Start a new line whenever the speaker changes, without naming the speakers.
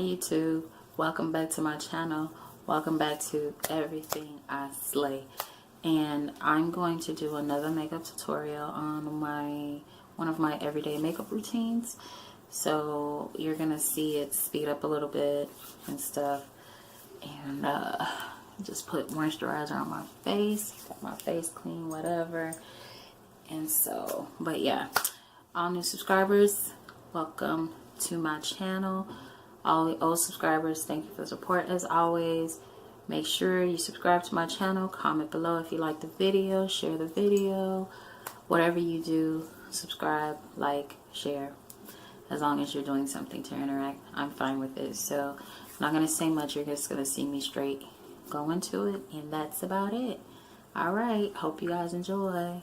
YouTube, welcome back to my channel. Welcome back to Everything I Slay. And I'm going to do another makeup tutorial on one of my everyday makeup routines. So you're gonna see it speed up a little bit and stuff. And just put moisturizer on my face, get my face clean, whatever. And so, but yeah, all new subscribers, welcome to my channel. All the old subscribers, thank you for the support as always. Make sure you subscribe to my channel, comment below if you like the video, share the video, whatever you do, subscribe, like, share. As long as you're doing something to interact, I'm fine with it. So I'm not going to say much, you're just going to see me straight go into it, and that's about it. Alright, hope you guys enjoy.